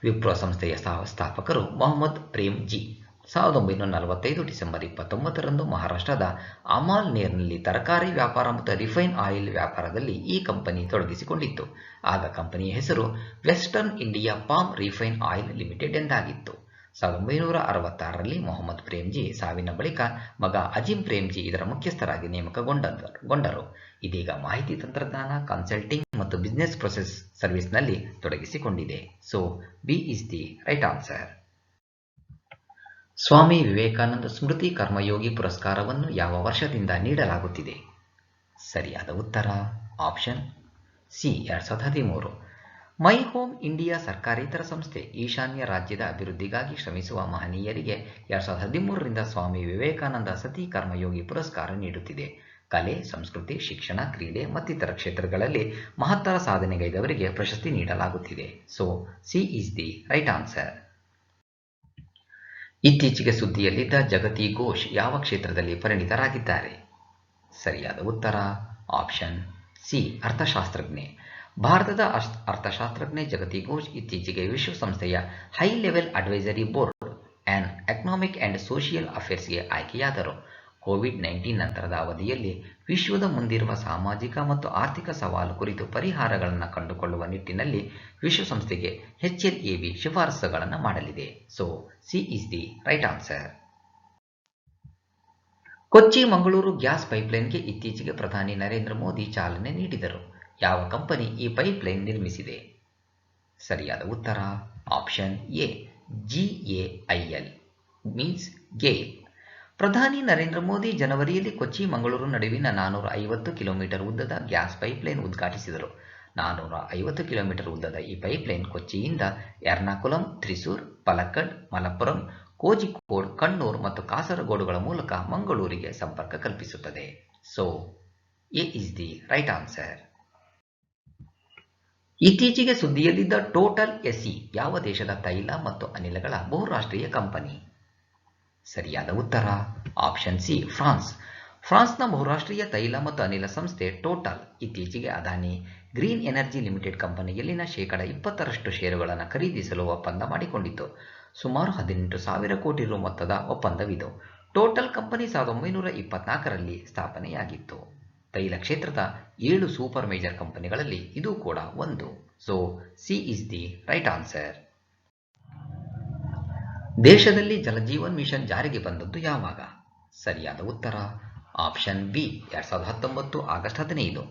ವಿಪ್ರೋ ಸಂಸ್ಥೆಯ ಸ್ಥಾಪಕರು ಮೊಹಮ್ಮದ್ ಪ್ರೇಮ್ಜಿ 1945 ಡಿಸೆಂಬರ್ 29ರಂದು ಮಹಾರಾಷ್ಟ್ರದ ಅಮಾಲ್ನೇರ್ನಲ್ಲಿ ತರಕಾರಿ ವ್ಯಾಪಾರ ಮತ್ತು ರಿಫೈನ್ ಆಯಿಲ್ ವ್ಯಾಪಾರದಲ್ಲಿ ಈ ಕಂಪನಿ ತೊಡಗಿಸಿಕೊಂಡಿತ್ತು. ಆಗ ಕಂಪನಿಯ ಹೆಸರು western India palm refine oil limited ಎಂದಾಗಿತ್ತು. 1966ರಲ್ಲಿ ಮೊಹಮ್ಮದ್ ಪ್ರೇಮ್ಜಿ ಸಾವಿನ ಬಳಿಕ ಮಗ ಅಜಿಂ ಪ್ರೇಮ್ಜಿ ಇದರ ಮುಖ್ಯಸ್ಥರಾಗಿ ನೇಮಕಗೊಂಡರು. ಇದೀಗ ಮಾಹಿತಿ ತಂತ್ರಜ್ಞಾನ, ಕನ್ಸಲ್ಟಿಂಗ್ ಮತ್ತು ಬಿಸಿನೆಸ್ ಪ್ರೊಸೆಸ್ ಸರ್ವಿಸ್ನಲ್ಲಿ ತೊಡಗಿಸಿಕೊಂಡಿದೆ. So B is the right answer. Swami Vivekananda Smriti Karmayogi ಪುರಸ್ಕಾರವನ್ನು ಯಾವ ವರ್ಷದಿಂದ ನೀಡಲಾಗುತ್ತಿದೆ? ಸರಿಯಾದ ಉತ್ತರ option C 2013. My home India ಸರ್ಕಾರೇತರ ಸಂಸ್ಥೆ ಈಶಾನ್ಯ ರಾಜ್ಯದ ಅಭಿವೃದ್ಧಿಗಾಗಿ ಶ್ರಮಿಸುವ ಮಹನೀಯರಿಗೆ 2013ರಿಂದ ಸ್ವಾಮಿ ವಿವೇಕಾನಂದ ಸತಿ ಕರ್ಮಯೋಗಿ ಪುರಸ್ಕಾರ ನೀಡುತ್ತಿದೆ. ಕಲೆ, ಸಂಸ್ಕೃತಿ, ಶಿಕ್ಷಣ, ಕ್ರೀಡೆ ಮತ್ತಿತರ ಕ್ಷೇತ್ರಗಳಲ್ಲಿ ಮಹತ್ತರ ಸಾಧನೆಗೈದವರಿಗೆ ಪ್ರಶಸ್ತಿ ನೀಡಲಾಗುತ್ತಿದೆ. So C is the right answer. ಇತ್ತೀಚೆಗೆ ಸುದ್ದಿಯಲ್ಲಿದ್ದ ಜಗತಿ ಘೋಷ್ ಯಾವ ಕ್ಷೇತ್ರದಲ್ಲಿ ಪರಿಣಿತರಾಗಿದ್ದಾರೆ? ಸರಿಯಾದ ಉತ್ತರ ಆಪ್ಷನ್ ಸಿ ಅರ್ಥಶಾಸ್ತ್ರಜ್ಞೆ. ಭಾರತದ ಅರ್ಥಶಾಸ್ತ್ರಜ್ಞೆ ಜಗತಿ ಘೋಷ್ ಇತ್ತೀಚೆಗೆ ವಿಶ್ವಸಂಸ್ಥೆಯ high level advisory board on economic and social ಅಫೇರ್ಸ್ಗೆ ಆಯ್ಕೆಯಾದರು. ಕೋವಿಡ್-19 ನಂತರದ ಅವಧಿಯಲ್ಲಿ ವಿಶ್ವದ ಮುಂದಿರುವ ಸಾಮಾಜಿಕ ಮತ್ತು ಆರ್ಥಿಕ ಸವಾಲು ಕುರಿತು ಪರಿಹಾರಗಳನ್ನು ಕಂಡುಕೊಳ್ಳುವ ನಿಟ್ಟಿನಲ್ಲಿ ವಿಶ್ವಸಂಸ್ಥೆಗೆ HLAB ಶಿಫಾರಸುಗಳನ್ನು ಮಾಡಲಿದೆ. So C is the right answer. Kochi Mangaluru gas ಪೈಪ್ಲೈನ್ಗೆ ಇತ್ತೀಚೆಗೆ ಪ್ರಧಾನಿ ನರೇಂದ್ರ ಮೋದಿ ಚಾಲನೆ ನೀಡಿದರು. ಯಾವ ಕಂಪನಿ ಈ ಪೈಪ್ಲೈನ್ ನಿರ್ಮಿಸಿದೆ? ಸರಿಯಾದ ಉತ್ತರ option A GAIL means GAIL. ಪ್ರಧಾನಿ ನರೇಂದ್ರ ಮೋದಿ ಜನವರಿಯಲ್ಲಿ ಕೊಚ್ಚಿ ಮಂಗಳೂರು ನಡುವಿನ 450 ಕಿಲೋಮೀಟರ್ ಉದ್ದದ ಗ್ಯಾಸ್ ಪೈಪ್ಲೈನ್ ಉದ್ಘಾಟಿಸಿದರು. 450 ಕಿಲೋಮೀಟರ್ ಉದ್ದದ ಈ ಪೈಪ್ಲೈನ್ ಕೊಚ್ಚಿಯಿಂದ ಎರ್ನಾಕುಲಂ, ಥ್ರಿಸೂರ್, ಪಲಕ್ಕಡ್, ಮಲಪ್ಪುರಂ, ಕೋಜಿಕೋಡ್, ಕಣ್ಣೂರ್ ಮತ್ತು ಕಾಸರಗೋಡುಗಳ ಮೂಲಕ ಮಂಗಳೂರಿಗೆ ಸಂಪರ್ಕ ಕಲ್ಪಿಸುತ್ತದೆ. So A is the right answer. ಇತ್ತೀಚೆಗೆ ಸುದ್ದಿಯಲ್ಲಿದ್ದ ಟೋಟಲ್ SE ಯಾವ ದೇಶದ ತೈಲ ಮತ್ತು ಅನಿಲಗಳ ಬಹುರಾಷ್ಟ್ರೀಯ ಕಂಪನಿ? ಸರಿಯಾದ ಉತ್ತರ ಆಪ್ಷನ್ ಸಿ ಫ್ರಾನ್ಸ್. ಫ್ರಾನ್ಸ್ನ ಬಹುರಾಷ್ಟ್ರೀಯ ತೈಲ ಮತ್ತು ಅನಿಲ ಸಂಸ್ಥೆ ಟೋಟಲ್ ಇತ್ತೀಚೆಗೆ ಅದಾನಿ ಗ್ರೀನ್ ಎನರ್ಜಿ ಲಿಮಿಟೆಡ್ ಕಂಪನಿಯಲ್ಲಿನ 20% ಷೇರುಗಳನ್ನು ಖರೀದಿಸಲು ಒಪ್ಪಂದ ಮಾಡಿಕೊಂಡಿತ್ತು. ಸುಮಾರು 18,000 ಕೋಟಿ ರು ಮೊತ್ತದ ಒಪ್ಪಂದವಿದು. Total company 1924ರಲ್ಲಿ ಸ್ಥಾಪನೆಯಾಗಿತ್ತು. ತೈಲ ಕ್ಷೇತ್ರದ 7 ಸೂಪರ್ ಮೇಜರ್ ಕಂಪನಿಗಳಲ್ಲಿ ಇದು ಕೂಡ ಒಂದು. So C is the right answer. ದೇಶದಲ್ಲಿ ಜಲಜೀವನ್ ಮಿಷನ್ ಜಾರಿಗೆ ಬಂದದ್ದು ಯಾವಾಗ? ಸರಿಯಾದ ಉತ್ತರ ಆಪ್ಷನ್ ಬಿ 2019 ಆಗಸ್ಟ್ 15.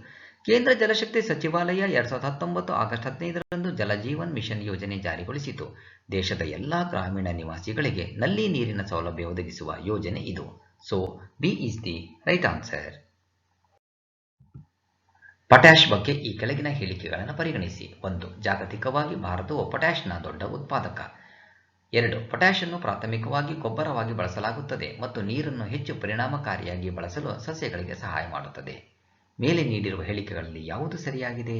ಕೇಂದ್ರ ಜಲಶಕ್ತಿ ಸಚಿವಾಲಯ 2019 ಆಗಸ್ಟ್ 15ರಂದು ಜಲಜೀವನ್ ಮಿಷನ್ ಯೋಜನೆ ಜಾರಿಗೊಳಿಸಿತು. ದೇಶದ ಎಲ್ಲಾ ಗ್ರಾಮೀಣ ನಿವಾಸಿಗಳಿಗೆ ನಲ್ಲಿ ನೀರಿನ ಸೌಲಭ್ಯ ಒದಗಿಸುವ ಯೋಜನೆ ಇದು. So B is the right answer. Potash ಬಗ್ಗೆ ಈ ಕೆಳಗಿನ ಹೇಳಿಕೆಗಳನ್ನು ಪರಿಗಣಿಸಿ. 1. ಜಾಗತಿಕವಾಗಿ ಭಾರತವು ಪೊಟ್ಯಾಷ್ನ ದೊಡ್ಡ ಉತ್ಪಾದಕ. 2. ಪೊಟ್ಯಾಷ್ ಅನ್ನು ಪ್ರಾಥಮಿಕವಾಗಿ ಗೊಬ್ಬರವಾಗಿ ಬಳಸಲಾಗುತ್ತದೆ ಮತ್ತು ನೀರನ್ನು ಹೆಚ್ಚು ಪರಿಣಾಮಕಾರಿಯಾಗಿ ಬಳಸಲು ಸಸ್ಯಗಳಿಗೆ ಸಹಾಯ ಮಾಡುತ್ತದೆ. ಮೇಲೆ ನೀಡಿರುವ ಹೇಳಿಕೆಗಳಲ್ಲಿ ಯಾವುದು ಸರಿಯಾಗಿದೆ?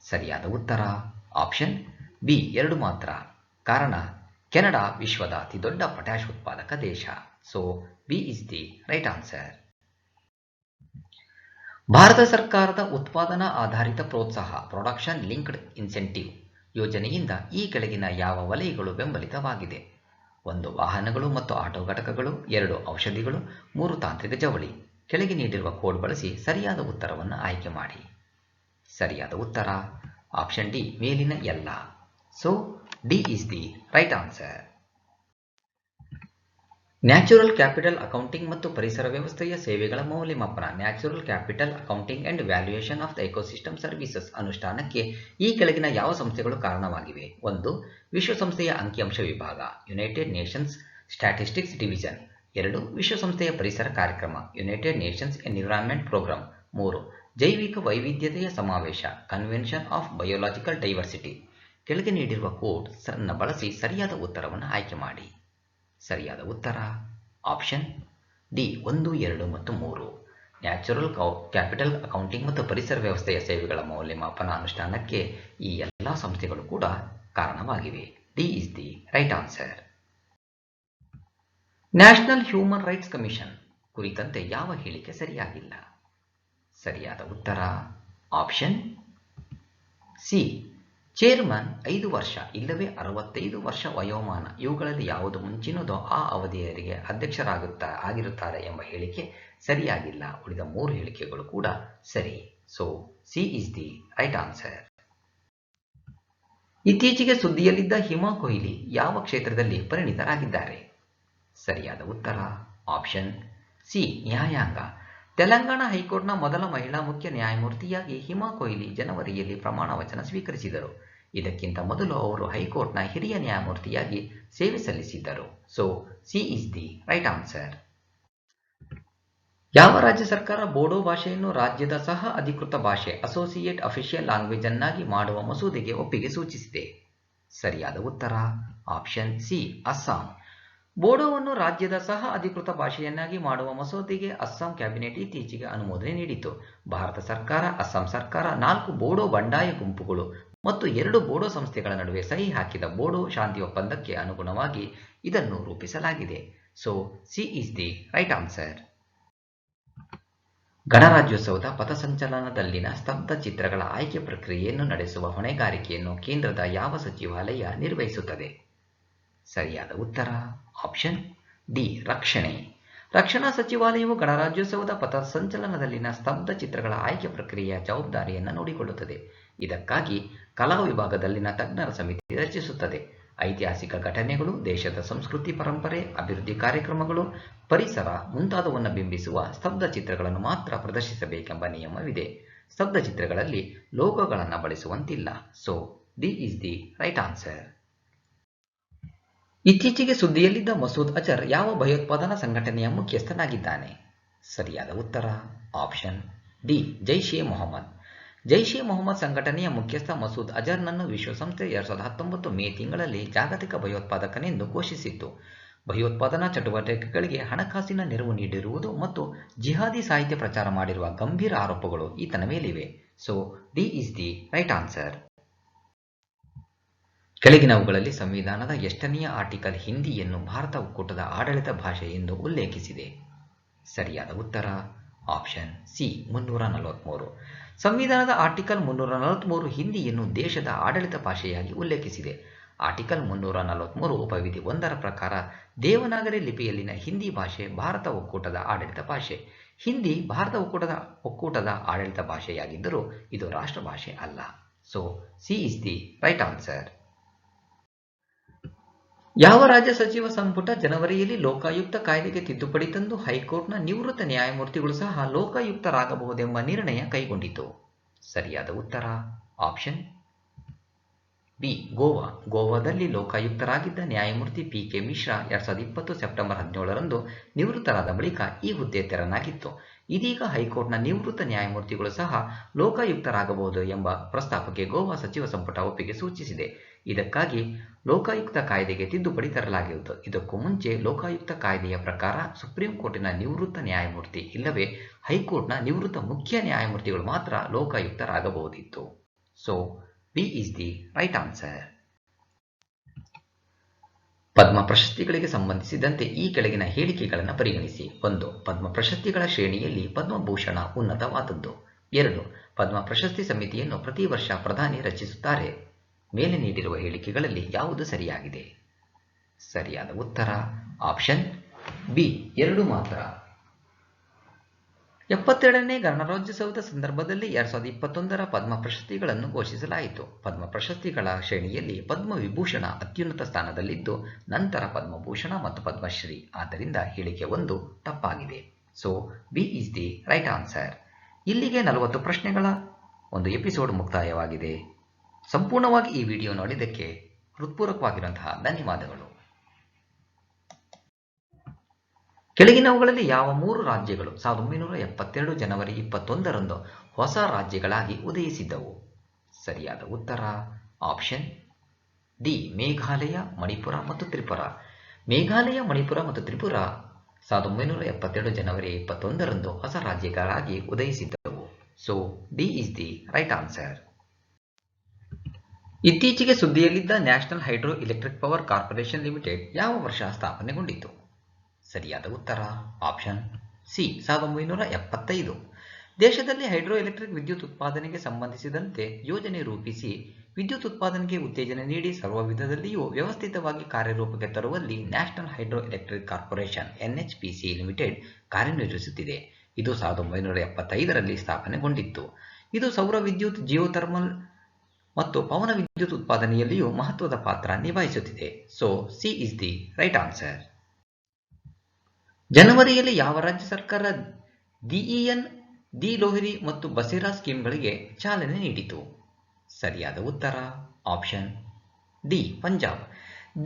ಸರಿಯಾದ ಉತ್ತರ ಆಪ್ಷನ್ ಬಿ 2 ಮಾತ್ರ. ಕಾರಣ ಕೆನಡಾ ವಿಶ್ವದ ಅತಿದೊಡ್ಡ ಪೊಟ್ಯಾಷ್ ಉತ್ಪಾದಕ ದೇಶ. So B is the right answer. Bharat ಸರ್ಕಾರದ ಉತ್ಪಾದನಾ ಆಧಾರಿತ ಪ್ರೋತ್ಸಾಹ ಪ್ರೊಡಕ್ಷನ್ ಲಿಂಕ್ಡ್ ಇನ್ಸೆಂಟಿವ್ ಯೋಜನೆಯಿಂದ ಈ ಕೆಳಗಿನ ಯಾವ ವಲಯಗಳು ಬೆಂಬಲಿತವಾಗಿದೆ? 1. ವಾಹನಗಳು ಮತ್ತು ಆಟೋ ಘಟಕಗಳು. 2. ಔಷಧಿಗಳು. 3. ತಾಂತ್ರಿಕ ಜವಳಿ. ಕೆಳಗೆ ನೀಡಿರುವ ಕೋಡ್ ಬಳಸಿ ಸರಿಯಾದ ಉತ್ತರವನ್ನು ಆಯ್ಕೆ ಮಾಡಿ. ಸರಿಯಾದ ಉತ್ತರ ಆಪ್ಷನ್ ಡಿ ಮೇಲಿನ ಎಲ್ಲ. So D is the right answer. Natural capital accounting ಮತ್ತು ಪರಿಸರ ವ್ಯವಸ್ಥೆಯ ಸೇವೆಗಳ ಮೌಲ್ಯಮಾಪನ natural capital accounting and valuation of the ecosystem services ಅನುಷ್ಠಾನಕ್ಕೆ ಈ ಕೆಳಗಿನ ಯಾವ ಸಂಸ್ಥೆಗಳು ಕಾರಣವಾಗಿವೆ? 1. ವಿಶ್ವಸಂಸ್ಥೆಯ ಅಂಕಿಅಂಶ ವಿಭಾಗ ಯುನೈಟೆಡ್ ನೇಷನ್ಸ್ ಸ್ಟ್ಯಾಟಿಸ್ಟಿಕ್ಸ್ ಡಿವಿಷನ್. 2. ವಿಶ್ವಸಂಸ್ಥೆಯ ಪರಿಸರ ಕಾರ್ಯಕ್ರಮ ಯುನೈಟೆಡ್ ನೇಷನ್ಸ್ ಎನ್ವಿರಾನ್ಮೆಂಟ್ ಪ್ರೋಗ್ರಾಂ. 3. ಜೈವಿಕ ವೈವಿಧ್ಯತೆಯ ಸಮಾವೇಶ ಕನ್ವೆನ್ಷನ್ ಆಫ್ ಬಯೋಲಾಜಿಕಲ್ ಡೈವರ್ಸಿಟಿ. ಕೆಳಗೆ ನೀಡಿರುವ ಕೋಡ್ ಅನ್ನು ಬಳಸಿ ಸರಿಯಾದ ಉತ್ತರವನ್ನು ಆಯ್ಕೆ ಮಾಡಿ. ಸರಿಯಾದ ಉತ್ತರ ಆಪ್ಷನ್ ಡಿ 1, 2 ಮತ್ತು 3. ನ್ಯಾಚುರಲ್ ಕ್ಯಾಪಿಟಲ್ ಅಕೌಂಟಿಂಗ್ ಮತ್ತು ಪರಿಸರ ವ್ಯವಸ್ಥೆಯ ಸೇವೆಗಳ ಮೌಲ್ಯಮಾಪನ ಅನುಷ್ಠಾನಕ್ಕೆ ಈ ಎಲ್ಲ ಸಂಸ್ಥೆಗಳು ಕೂಡ ಕಾರಣವಾಗಿವೆ. D is the right answer. National human rights commission ಕುರಿತಂತೆ ಯಾವ ಹೇಳಿಕೆ ಸರಿಯಾಗಿಲ್ಲ? ಸರಿಯಾದ ಉತ್ತರ ಆಪ್ಷನ್ ಸಿ ಚೇರ್ಮನ್ 5 ವರ್ಷ ಇಲ್ಲವೇ 65 ವರ್ಷ ವಯೋಮಾನ ಇವುಗಳಲ್ಲಿ ಯಾವುದು ಮುಂಚಿನದೋ ಆ ಅವಧಿಯವರೆಗೆ ಅಧ್ಯಕ್ಷರಾಗಿರುತ್ತಾರೆ ಎಂಬ ಹೇಳಿಕೆ ಸರಿಯಾಗಿಲ್ಲ. ಉಳಿದ 3 ಹೇಳಿಕೆಗಳು ಕೂಡ ಸರಿ. So C is the right answer. ಇತ್ತೀಚೆಗೆ ಸುದ್ದಿಯಲ್ಲಿದ್ದ ಹಿಮಾ ಕೊಹ್ಲಿ ಯಾವ ಕ್ಷೇತ್ರದಲ್ಲಿ ಪರಿಣಿತರಾಗಿದ್ದಾರೆ? ಸರಿಯಾದ ಉತ್ತರ ಆಪ್ಷನ್ ಸಿ ನ್ಯಾಯಾಂಗ. ತೆಲಂಗಾಣ ಹೈಕೋರ್ಟ್ನ ಮೊದಲ ಮಹಿಳಾ ಮುಖ್ಯ ನ್ಯಾಯಮೂರ್ತಿಯಾಗಿ ಹಿಮಾ ಕೊಹ್ಲಿ ಜನವರಿಯಲ್ಲಿ ಪ್ರಮಾಣ ವಚನ ಸ್ವೀಕರಿಸಿದರು. ಇದಕ್ಕಿಂತ ಮೊದಲು ಅವರು ಹೈಕೋರ್ಟ್ನ ಹಿರಿಯ ನ್ಯಾಯಮೂರ್ತಿಯಾಗಿ ಸೇವೆ ಸಲ್ಲಿಸಿದ್ದರು. So C is the right answer. ಯಾವ ರಾಜ್ಯ ಸರ್ಕಾರ ಬೋಡೋ ಭಾಷೆಯನ್ನು ರಾಜ್ಯದ ಸಹ ಅಧಿಕೃತ ಭಾಷೆ ಅಸೋಸಿಯೇಟ್ ಅಫಿಷಿಯಲ್ ಲ್ಯಾಂಗ್ವೇಜ್ ಅನ್ನಾಗಿ ಮಾಡುವ ಮಸೂದೆಗೆ ಒಪ್ಪಿಗೆ ಸೂಚಿಸಿದೆ? ಸರಿಯಾದ ಉತ್ತರ ಆಪ್ಷನ್ ಸಿ ಅಸ್ಸಾಂ. ಬೋಡೋವನ್ನು ರಾಜ್ಯದ ಸಹ ಅಧಿಕೃತ ಭಾಷೆಯನ್ನಾಗಿ ಮಾಡುವ ಮಸೂದೆಗೆ ಅಸ್ಸಾಂ ಕ್ಯಾಬಿನೆಟ್ ಇತ್ತೀಚೆಗೆ ಅನುಮೋದನೆ ನೀಡಿತು. ಭಾರತ ಸರ್ಕಾರ, ಅಸ್ಸಾಂ ಸರ್ಕಾರ, 4 ಬೋಡೋ ಬಂಡಾಯ ಗುಂಪುಗಳು ಮತ್ತು 2 ಬೋಡೋ ಸಂಸ್ಥೆಗಳ ನಡುವೆ ಸಹಿ ಹಾಕಿದ ಬೋಡೋ ಶಾಂತಿ ಒಪ್ಪಂದಕ್ಕೆ ಅನುಗುಣವಾಗಿ ಇದನ್ನು ರೂಪಿಸಲಾಗಿದೆ. So C is the right answer. ಗಣರಾಜ್ಯೋತ್ಸವದ ಪಥಸಂಚಲನದಲ್ಲಿನ ಸ್ತಬ್ಧ ಚಿತ್ರಗಳ ಆಯ್ಕೆ ಪ್ರಕ್ರಿಯೆಯನ್ನು ನಡೆಸುವ ಹೊಣೆಗಾರಿಕೆಯನ್ನು ಕೇಂದ್ರದ ಯಾವ ಸಚಿವಾಲಯ ನಿರ್ವಹಿಸುತ್ತದೆ? ಸರಿಯಾದ ಉತ್ತರ ಆಪ್ಷನ್ ಡಿ ರಕ್ಷಣೆ. ರಕ್ಷಣಾ ಸಚಿವಾಲಯವು ಗಣರಾಜ್ಯೋತ್ಸವದ ಪಥಸಂಚಲನದಲ್ಲಿನ ಸ್ತಬ್ಧ ಚಿತ್ರಗಳ ಆಯ್ಕೆ ಪ್ರಕ್ರಿಯೆಯ ಜವಾಬ್ದಾರಿಯನ್ನು ನೋಡಿಕೊಳ್ಳುತ್ತದೆ. ಇದಕ್ಕಾಗಿ ಕಲಾ ವಿಭಾಗದಲ್ಲಿನ ತಜ್ಞರ ಸಮಿತಿ ರಚಿಸುತ್ತದೆ. ಐತಿಹಾಸಿಕ ಘಟನೆಗಳು, ದೇಶದ ಸಂಸ್ಕೃತಿ, ಪರಂಪರೆ, ಅಭಿವೃದ್ಧಿ ಕಾರ್ಯಕ್ರಮಗಳು, ಪರಿಸರ ಮುಂತಾದವನ್ನು ಬಿಂಬಿಸುವ ಸ್ತಬ್ಧ ಚಿತ್ರಗಳನ್ನು ಮಾತ್ರ ಪ್ರದರ್ಶಿಸಬೇಕೆಂಬ ನಿಯಮವಿದೆ. ಸ್ತಬ್ಧ ಚಿತ್ರಗಳಲ್ಲಿ ಲೋಗೋಗಳನ್ನು ಬಳಸುವಂತಿಲ್ಲ. So D is the right answer. ಇತ್ತೀಚೆಗೆ ಸುದ್ದಿಯಲ್ಲಿದ್ದ ಮಸೂದ್ ಅಜರ್ ಯಾವ ಭಯೋತ್ಪಾದನಾ ಸಂಘಟನೆಯ ಮುಖ್ಯಸ್ಥನಾಗಿದ್ದಾನೆ? ಸರಿಯಾದ ಉತ್ತರ ಆಪ್ಷನ್ ಡಿ ಜೈಷ್ ಎ ಮೊಹಮ್ಮದ್. ಜೈಷ್ ಎ ಮೊಹಮ್ಮದ್ ಸಂಘಟನೆಯ ಮುಖ್ಯಸ್ಥ ಮಸೂದ್ ಅಜರ್ನನ್ನು ವಿಶ್ವಸಂಸ್ಥೆ 2019 ಮೇ ತಿಂಗಳಲ್ಲಿ ಜಾಗತಿಕ ಭಯೋತ್ಪಾದಕನೆಂದು ಘೋಷಿಸಿತ್ತು. ಭಯೋತ್ಪಾದನಾ ಚಟುವಟಿಕೆಗಳಿಗೆ ಹಣಕಾಸಿನ ನೆರವು ನೀಡಿರುವುದು ಮತ್ತು ಜಿಹಾದಿ ಸಾಹಿತ್ಯ ಪ್ರಚಾರ ಮಾಡಿರುವ ಗಂಭೀರ ಆರೋಪಗಳು ಈತನ ಮೇಲಿವೆ. So D is the right answer. ಕೆಳಗಿನವುಗಳಲ್ಲಿ ಸಂವಿಧಾನದ ಎಷ್ಟನೆಯ ಆರ್ಟಿಕಲ್ ಹಿಂದಿಯನ್ನು ಭಾರತ ಒಕ್ಕೂಟದ ಆಡಳಿತ ಭಾಷೆ ಎಂದು ಉಲ್ಲೇಖಿಸಿದೆ? ಸರಿಯಾದ ಉತ್ತರ ಆಪ್ಷನ್ ಸಿ 343. ಸಂವಿಧಾನದ ಆರ್ಟಿಕಲ್ 343 ಹಿಂದಿಯನ್ನು ದೇಶದ ಆಡಳಿತ ಭಾಷೆಯಾಗಿ ಉಲ್ಲೇಖಿಸಿದೆ. ಆರ್ಟಿಕಲ್ 343 ಉಪವಿಧಿ 1ರ ಪ್ರಕಾರ ದೇವನಾಗರಿ ಲಿಪಿಯಲ್ಲಿನ ಹಿಂದಿ ಭಾಷೆ ಭಾರತ ಒಕ್ಕೂಟದ ಆಡಳಿತ ಭಾಷೆ. ಹಿಂದಿ ಭಾರತ ಒಕ್ಕೂಟದ ಆಡಳಿತ ಭಾಷೆಯಾಗಿದ್ದರೂ ಇದು ರಾಷ್ಟ್ರ ಭಾಷೆ ಅಲ್ಲ. So C is the right answer. ಯಾವ ರಾಜ್ಯ ಸಚಿವ ಸಂಪುಟ ಜನವರಿಯಲ್ಲಿ ಲೋಕಾಯುಕ್ತ ಕಾಯ್ದೆಗೆ ತಿದ್ದುಪಡಿ ತಂದು ಹೈಕೋರ್ಟ್ನ ನಿವೃತ್ತ ನ್ಯಾಯಮೂರ್ತಿಗಳು ಸಹ ಲೋಕಾಯುಕ್ತರಾಗಬಹುದೆಂಬ ನಿರ್ಣಯ ಕೈಗೊಂಡಿತು? ಸರಿಯಾದ ಉತ್ತರ ಆಪ್ಷನ್ ಬಿ ಗೋವಾ. ಗೋವಾದಲ್ಲಿ ಲೋಕಾಯುಕ್ತರಾಗಿದ್ದ ನ್ಯಾಯಮೂರ್ತಿ ಪಿ.ಕೆ. ಮಿಶ್ರಾ 2020 ಸೆಪ್ಟೆಂಬರ್ 17ರಂದು ನಿವೃತ್ತರಾದ ಬಳಿಕ ಈ ಹುದ್ದೆ ತೆರನಾಗಿತ್ತು. ಇದೀಗ ಹೈಕೋರ್ಟ್ನ ನಿವೃತ್ತ ನ್ಯಾಯಮೂರ್ತಿಗಳು ಸಹ ಲೋಕಾಯುಕ್ತರಾಗಬಹುದು ಎಂಬ ಪ್ರಸ್ತಾಪಕ್ಕೆ ಗೋವಾ ಸಚಿವ ಸಂಪುಟ ಒಪ್ಪಿಗೆ ಸೂಚಿಸಿದೆ. ಇದಕ್ಕಾಗಿ ಲೋಕಾಯುಕ್ತ ಕಾಯ್ದೆಗೆ ತಿದ್ದುಪಡಿ ತರಲಾಗಿರುವುದು. ಇದಕ್ಕೂ ಮುಂಚೆ ಲೋಕಾಯುಕ್ತ ಕಾಯ್ದೆಯ ಪ್ರಕಾರ ಸುಪ್ರೀಂ ಕೋರ್ಟಿನ ನಿವೃತ್ತ ನ್ಯಾಯಮೂರ್ತಿ ಇಲ್ಲವೇ ಹೈಕೋರ್ಟ್ನ ನಿವೃತ್ತ ಮುಖ್ಯ ನ್ಯಾಯಮೂರ್ತಿಗಳು ಮಾತ್ರ ಲೋಕಾಯುಕ್ತರಾಗಬಹುದಿತ್ತು. So B is the right answer. Padma ಪ್ರಶಸ್ತಿಗಳಿಗೆ ಸಂಬಂಧಿಸಿದಂತೆ ಈ ಕೆಳಗಿನ ಹೇಳಿಕೆಗಳನ್ನು ಪರಿಗಣಿಸಿ. 1. ಪದ್ಮ ಪ್ರಶಸ್ತಿಗಳ ಶ್ರೇಣಿಯಲ್ಲಿ ಪದ್ಮಭೂಷಣ ಉನ್ನತವಾದದ್ದು. 2. ಪದ್ಮ ಪ್ರಶಸ್ತಿ ಸಮಿತಿಯನ್ನು ಪ್ರತಿ ವರ್ಷ ಪ್ರಧಾನಿ ರಚಿಸುತ್ತಾರೆ. ಮೇಲೆ ನೀಡಿರುವ ಹೇಳಿಕೆಗಳಲ್ಲಿ ಯಾವುದು ಸರಿಯಾಗಿದೆ? ಸರಿಯಾದ ಉತ್ತರ ಆಪ್ಷನ್ ಬಿ 2 ಮಾತ್ರ. 72ನೇ ಗಣರಾಜ್ಯೋತ್ಸವದ ಸಂದರ್ಭದಲ್ಲಿ 2021ರ ಪದ್ಮ ಪ್ರಶಸ್ತಿಗಳನ್ನು ಘೋಷಿಸಲಾಯಿತು. ಪದ್ಮ ಪ್ರಶಸ್ತಿಗಳ ಶ್ರೇಣಿಯಲ್ಲಿ ಪದ್ಮವಿಭೂಷಣ ಅತ್ಯುನ್ನತ ಸ್ಥಾನದಲ್ಲಿದ್ದು ನಂತರ ಪದ್ಮಭೂಷಣ ಮತ್ತು ಪದ್ಮಶ್ರೀ. ಆದ್ದರಿಂದ ಹೇಳಿಕೆ 1 ತಪ್ಪಾಗಿದೆ. So B is the right answer. ಇಲ್ಲಿಗೆ 40 ಪ್ರಶ್ನೆಗಳ ಒಂದು ಎಪಿಸೋಡ್ ಮುಕ್ತಾಯವಾಗಿದೆ. ಸಂಪೂರ್ಣವಾಗಿ ಈ ವಿಡಿಯೋ ನೋಡಿದ್ದಕ್ಕೆ ಹೃತ್ಪೂರ್ವಕವಾಗಿರುವಂತಹ ಧನ್ಯವಾದಗಳು. ಕೆಳಗಿನವುಗಳಲ್ಲಿ ಯಾವ 3 ರಾಜ್ಯಗಳು 1972 ಜನವರಿ 21ರಂದು ಹೊಸ ರಾಜ್ಯಗಳಾಗಿ ಉದಯಿಸಿದ್ದವು? ಸರಿಯಾದ ಉತ್ತರ ಆಪ್ಷನ್ ಡಿ ಮೇಘಾಲಯ, ಮಣಿಪುರ ಮತ್ತು ತ್ರಿಪುರ. ಮೇಘಾಲಯ, ಮಣಿಪುರ ಮತ್ತು ತ್ರಿಪುರ 1972 ಜನವರಿ 21ರಂದು ಹೊಸ ರಾಜ್ಯಗಳಾಗಿ ಉದಯಿಸಿದ್ದವು. So D is the right answer. ಇತ್ತೀಚೆಗೆ ಸುದ್ದಿಯಲ್ಲಿದ್ದ national hydro electric power corporation limited ಯಾವ ವರ್ಷ ಸ್ಥಾಪನೆಗೊಂಡಿತು? ಸರಿಯಾದ ಉತ್ತರ ಆಪ್ಷನ್ ಸಿ 1975. ದೇಶದಲ್ಲಿ ಹೈಡ್ರೋ ಎಲೆಕ್ಟ್ರಿಕ್ ವಿದ್ಯುತ್ ಉತ್ಪಾದನೆಗೆ ಸಂಬಂಧಿಸಿದಂತೆ ಯೋಜನೆ ರೂಪಿಸಿ ವಿದ್ಯುತ್ ಉತ್ಪಾದನೆಗೆ ಉತ್ತೇಜನ ನೀಡಿ ಸರ್ವ ವಿಧದಲ್ಲಿಯೂ ವ್ಯವಸ್ಥಿತವಾಗಿ ಕಾರ್ಯರೂಪಕ್ಕೆ ತರುವಲ್ಲಿ national hydro electric corporation NHPC limited ಕಾರ್ಯನಿರ್ವಹಿಸುತ್ತಿದೆ. ಇದು 1975ರಲ್ಲಿ ಸ್ಥಾಪನೆಗೊಂಡಿತ್ತು. ಇದು ಸೌರ ವಿದ್ಯುತ್, ಜಿಯೋಥರ್ಮಲ್ ಮತ್ತು ಪವನ ವಿದ್ಯುತ್ ಉತ್ಪಾದನೆಯಲ್ಲಿಯೂ ಮಹತ್ವದ ಪಾತ್ರ ನಿಭಾಯಿಸುತ್ತಿದೆ. So C is the right answer. ಜನವರಿಯಲ್ಲಿ ಯಾವ ರಾಜ್ಯ ಸರ್ಕಾರ DEN, ದಿ ಲೋಹ್ರಿ ಮತ್ತು ಬಸೇರಾ ಸ್ಕೀಮ್ಗಳಿಗೆ ಚಾಲನೆ ನೀಡಿತು? ಸರಿಯಾದ ಉತ್ತರ option D Punjab.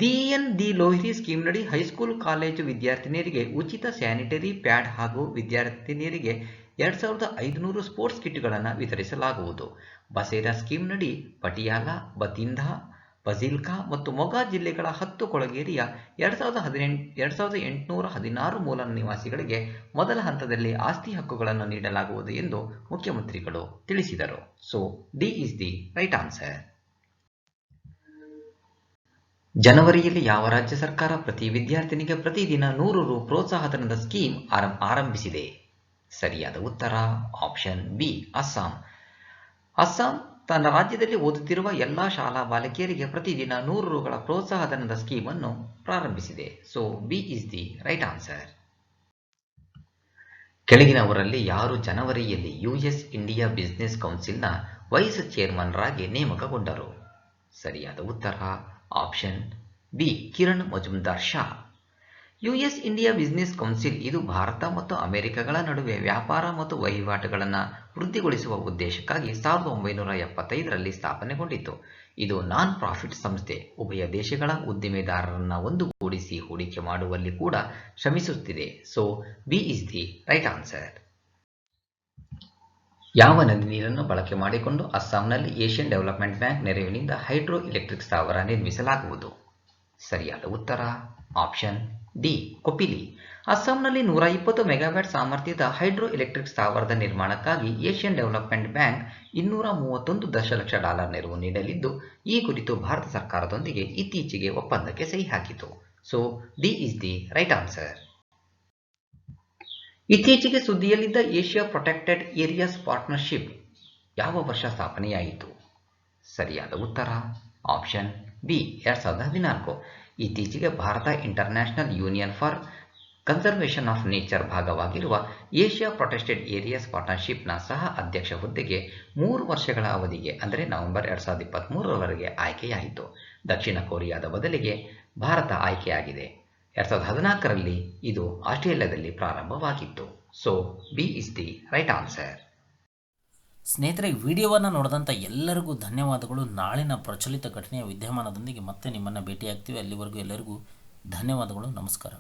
DEN, the Lohri ಸ್ಕೀಮ್ನಡಿ ಹೈಸ್ಕೂಲ್ ಕಾಲೇಜು ವಿದ್ಯಾರ್ಥಿನಿಯರಿಗೆ ಉಚಿತ ಸ್ಯಾನಿಟರಿ ಪ್ಯಾಡ್ ಹಾಗೂ ವಿದ್ಯಾರ್ಥಿನಿಯರಿಗೆ 2500 ಸ್ಪೋರ್ಟ್ಸ್ ಕಿಟ್ಗಳನ್ನು ವಿತರಿಸಲಾಗುವುದು. ಬಸೇರಾ ಸ್ಕೀಮ್ನಡಿ ಪಟಿಯಾಲ, ಬತಿಂಧಾ, ಫಜಿಲ್ಕಾ ಮತ್ತು ಮೊಗಾ ಜಿಲ್ಲೆಗಳ 10 ಕೊಳಗೇರಿಯ 2816 ಮೂಲ ನಿವಾಸಿಗಳಿಗೆ ಮೊದಲ ಹಂತದಲ್ಲಿ ಆಸ್ತಿ ಹಕ್ಕುಗಳನ್ನು ನೀಡಲಾಗುವುದು ಎಂದು ಮುಖ್ಯಮಂತ್ರಿಗಳು ತಿಳಿಸಿದರು. So D is the right answer. ಜನವರಿಯಲ್ಲಿ ಯಾವ ರಾಜ್ಯ ಸರ್ಕಾರ ಪ್ರತಿ ವಿದ್ಯಾರ್ಥಿನಿಗೆ ಪ್ರತಿದಿನ 100 ರು ಪ್ರೋತ್ಸಾಹಧನದ ಸ್ಕೀಮ್ ಆರಂಭಿಸಿದೆ? ಸರಿಯಾದ ಉತ್ತರ ಆಪ್ಷನ್ ಬಿ ಅಸ್ಸಾಂ. ಅಸ್ಸಾಂ ತನ್ನ ರಾಜ್ಯದಲ್ಲಿ ಓದುತ್ತಿರುವ ಎಲ್ಲಾ ಶಾಲಾ ಬಾಲಕಿಯರಿಗೆ ಪ್ರತಿದಿನ 100 ರುಗಳ ಪ್ರೋತ್ಸಾಹಧನದ ಸ್ಕೀಮ್ ಅನ್ನು ಪ್ರಾರಂಭಿಸಿದೆ. So B is the right answer. ಕೆಳಗಿನವರಲ್ಲಿ ಯಾರು ಜನವರಿಯಲ್ಲಿ ಯುಎಸ್ ಇಂಡಿಯಾ ಬಿಸಿನೆಸ್ ಕೌನ್ಸಿಲ್ನ ವೈಸ್ ಚೇರ್ಮನ್ ರಾಗಿ ನೇಮಕಗೊಂಡರು? ಸರಿಯಾದ ಉತ್ತರ option B Kiran Mazumdar Shaw. US India business council ಇದು ಭಾರತ ಮತ್ತು ಅಮೆರಿಕಗಳ ನಡುವೆ ವ್ಯಾಪಾರ ಮತ್ತು ವಹಿವಾಟುಗಳನ್ನು ವೃದ್ಧಿಗೊಳಿಸುವ ಉದ್ದೇಶಕ್ಕಾಗಿ 1975ರಲ್ಲಿ ಸ್ಥಾಪನೆಗೊಂಡಿತು. ಇದು ನಾನ್ ಪ್ರಾಫಿಟ್ ಸಂಸ್ಥೆ. ಉಭಯ ದೇಶಗಳ ಉದ್ದಿಮೆದಾರರನ್ನ ಒಂದುಗೂಡಿಸಿ ಹೂಡಿಕೆ ಮಾಡುವಲ್ಲಿ ಕೂಡ ಶ್ರಮಿಸುತ್ತಿದೆ. So B is the right answer. ಯಾವ ನದಿ ನೀರನ್ನು ಬಳಕೆ ಮಾಡಿಕೊಂಡು ಅಸ್ಸಾಂನಲ್ಲಿ ಏಷ್ಯನ್ ಡೆವಲಪ್ಮೆಂಟ್ ಬ್ಯಾಂಕ್ ನೆರವಿನಿಂದ ಹೈಡ್ರೋ ಎಲೆಕ್ಟ್ರಿಕ್ ಸ್ಥಾವರ ನಿರ್ಮಿಸಲಾಗುವುದು? ಸರಿಯಾದ ಉತ್ತರ ಆಪ್ಷನ್ ಡಿ ಕೊಪಿಲಿ. ಅಸ್ಸಾಂನಲ್ಲಿ 120 ಮೆಗಾವ್ಯಾಟ್ ಸಾಮರ್ಥ್ಯದ ಹೈಡ್ರೋ ಎಲೆಕ್ಟ್ರಿಕ್ ಸ್ಥಾವರದ ನಿರ್ಮಾಣಕ್ಕಾಗಿ ಏಷ್ಯನ್ ಡೆವಲಪ್ಮೆಂಟ್ ಬ್ಯಾಂಕ್ $231 ದಶಲಕ್ಷ ನೆರವು ನೀಡಲಿದ್ದು, ಈ ಕುರಿತು ಭಾರತ ಸರ್ಕಾರದೊಂದಿಗೆ ಇತ್ತೀಚೆಗೆ ಒಪ್ಪಂದಕ್ಕೆ ಸಹಿ ಹಾಕಿತು. So D is the right answer. ಇತ್ತೀಚೆಗೆ ಸುದ್ದಿಯಲ್ಲಿದ್ದ ಏಷ್ಯಾ ಪ್ರೊಟೆಕ್ಟೆಡ್ ಏರಿಯಾಸ್ ಪಾರ್ಟ್ನರ್ಶಿಪ್ ಯಾವ ವರ್ಷ ಸ್ಥಾಪನೆಯಾಯಿತು? ಸರಿಯಾದ ಉತ್ತರ ಆಪ್ಷನ್ ಬಿ 2014. ಇತ್ತೀಚೆಗೆ Bharat international union for conservation of nature ಭಾಗವಾಗಿರುವ ಏಷ್ಯಾ ಪ್ರೊಟೆಕ್ಟೆಡ್ ಏರಿಯಾಸ್ ಪಾರ್ಟ್ನರ್ಶಿಪ್ನ ಸಹ ಅಧ್ಯಕ್ಷ ಹುದ್ದೆಗೆ 3 ವರ್ಷಗಳ ಅವಧಿಗೆ ಅಂದರೆ ನವೆಂಬರ್ 2023ರವರೆಗೆ ಆಯ್ಕೆಯಾಯಿತು. ದಕ್ಷಿಣ ಕೊರಿಯಾದ ಬದಲಿಗೆ ಭಾರತ ಆಯ್ಕೆಯಾಗಿದೆ. 2014ರಲ್ಲಿ ಇದು ಆಸ್ಟ್ರೇಲಿಯಾದಲ್ಲಿ ಪ್ರಾರಂಭವಾಗಿತ್ತು. So B is the right answer. ಸ್ನೇಹಿತರೆ, ವಿಡಿಯೋವನ್ನು ನೋಡಿದಂಥ ಎಲ್ಲರಿಗೂ ಧನ್ಯವಾದಗಳು. ನಾಳಿನ ಪ್ರಚಲಿತ ಘಟನೆಯ ವಿದ್ಯಮಾನದೊಂದಿಗೆ ಮತ್ತೆ ನಿಮ್ಮನ್ನು ಭೇಟಿಯಾಗ್ತೀವಿ. ಅಲ್ಲಿವರೆಗೂ ಎಲ್ಲರಿಗೂ ಧನ್ಯವಾದಗಳು. ನಮಸ್ಕಾರ.